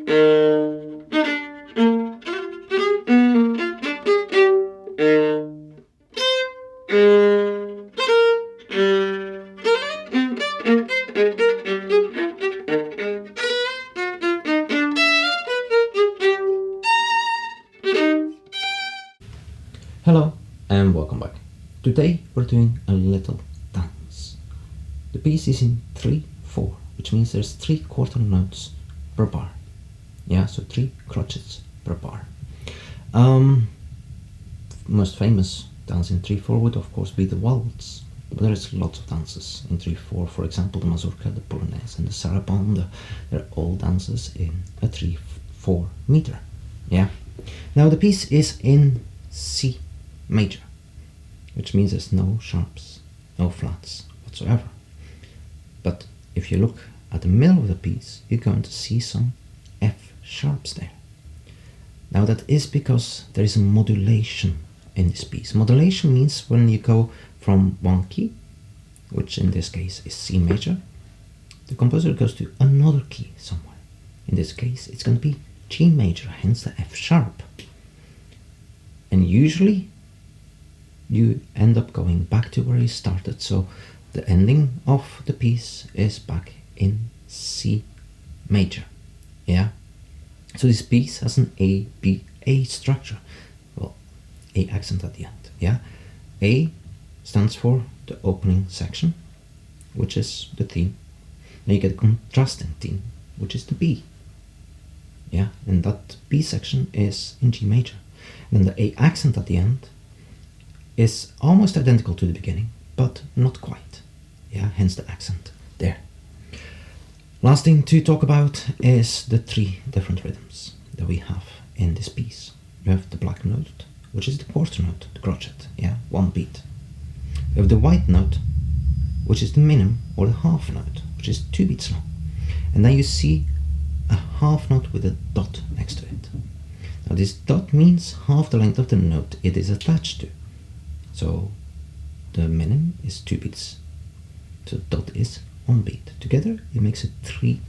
Hello and welcome back. Today we're doing a little dance. The piece is in 3/4, which means there's 3 quarter notes per bar. Yeah, so 3 crotchets per bar. Most famous dance in 3/4 would of course be the waltz, but there's lots of dances in 3/4. For example, the mazurka, the polonaise, and the sarabande. They're all dances in a 3/4 meter. Yeah. Now the piece is in C major, which means there's no sharps, no flats whatsoever. But if you look at the middle of the piece, you're going to see some F sharps there. Now that is because there is a modulation in this piece. Modulation means when you go from one key, which in this case is C major, the composer goes to another key somewhere. In this case, it's going to be G major, hence the F sharp. And usually you end up going back to where you started, so the ending of the piece is back in C major. Yeah, so this piece has an A-B-A structure. Well, A accent at the end. Yeah, A stands for the opening section, which is the theme. Now you get a contrasting theme, which is the B. Yeah, and that B section is in G major. And then the A accent at the end is almost identical to the beginning, but not quite. Yeah, hence the accent there. Last thing to talk about is the 3 different rhythms that we have in this piece. We have the black note, which is the quarter note, the crotchet, yeah, 1 beat. We have the white note, which is the minim, or the half note, which is 2 beats long. And then you see a half note with a dot next to it. Now this dot means half the length of the note it is attached to. So the minim is 2 beats, so dot is 1 beat. Together it makes a 3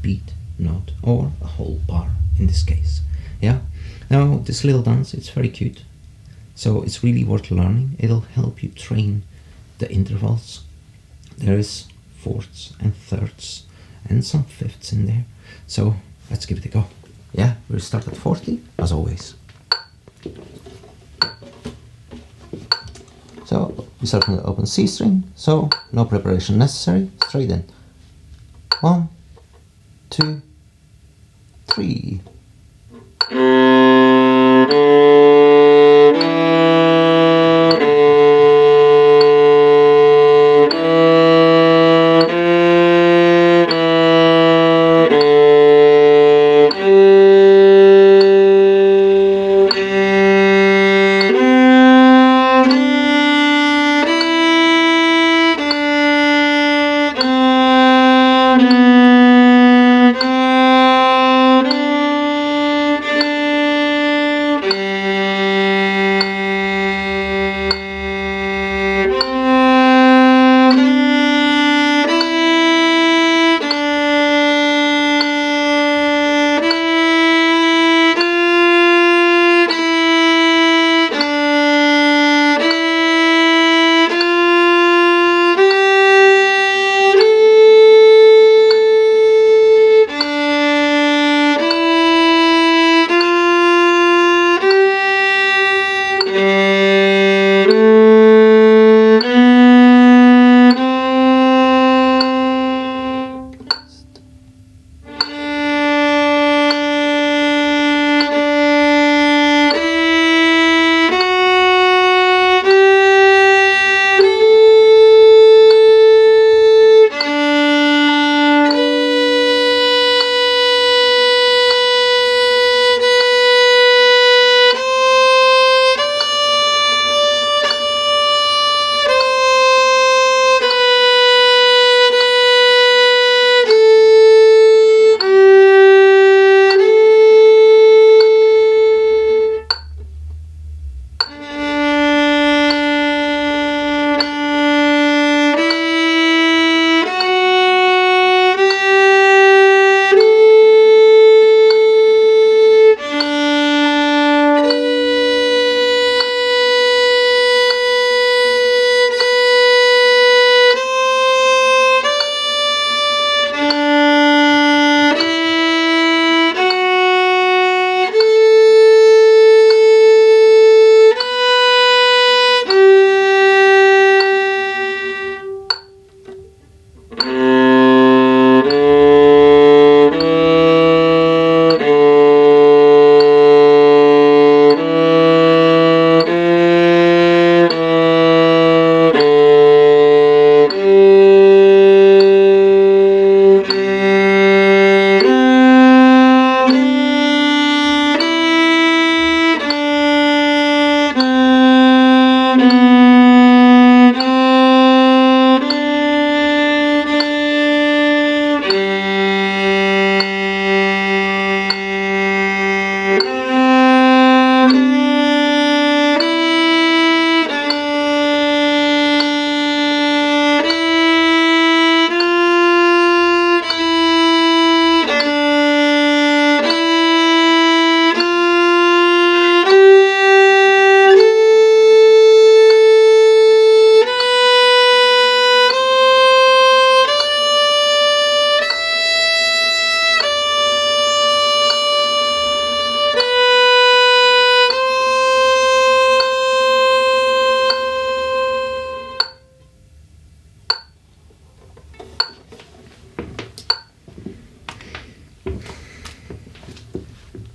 beat note, or a whole bar in this case. Yeah. Now this little dance, it's very cute, so it's really worth learning. It'll help you train the intervals. There is fourths and thirds and some fifths in there, so let's give it a go. Yeah, we'll start at 40 as always. So we start from the open C string, so no preparation necessary, straight in. 1, 2, 3.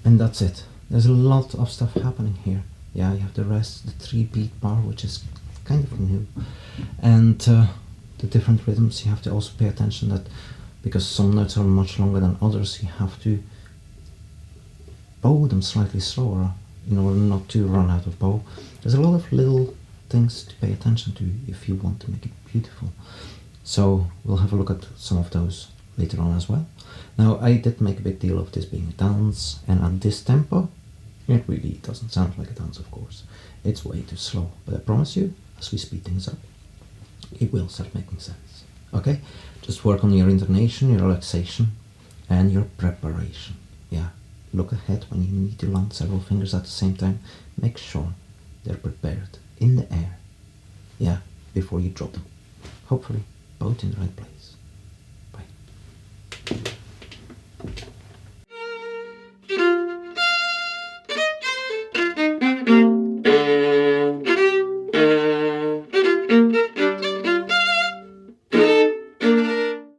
And that's it. There's a lot of stuff happening here. Yeah, you have the rest, the 3-beat bar, which is kind of new, and the different rhythms. You have to also pay attention that because some notes are much longer than others, you have to bow them slightly slower in order not to run out of bow. There's a lot of little things to pay attention to if you want to make it beautiful. So we'll have a look at some of those later on as well. Now, I did make a big deal of this being a dance, and at this tempo, it really doesn't sound like a dance, of course. It's way too slow, but I promise you, as we speed things up, it will start making sense. Okay? Just work on your intonation, your relaxation, and your preparation. Yeah, look ahead when you need to land several fingers at the same time. Make sure they're prepared in the air. Yeah, before you drop them. Hopefully, both in the right place.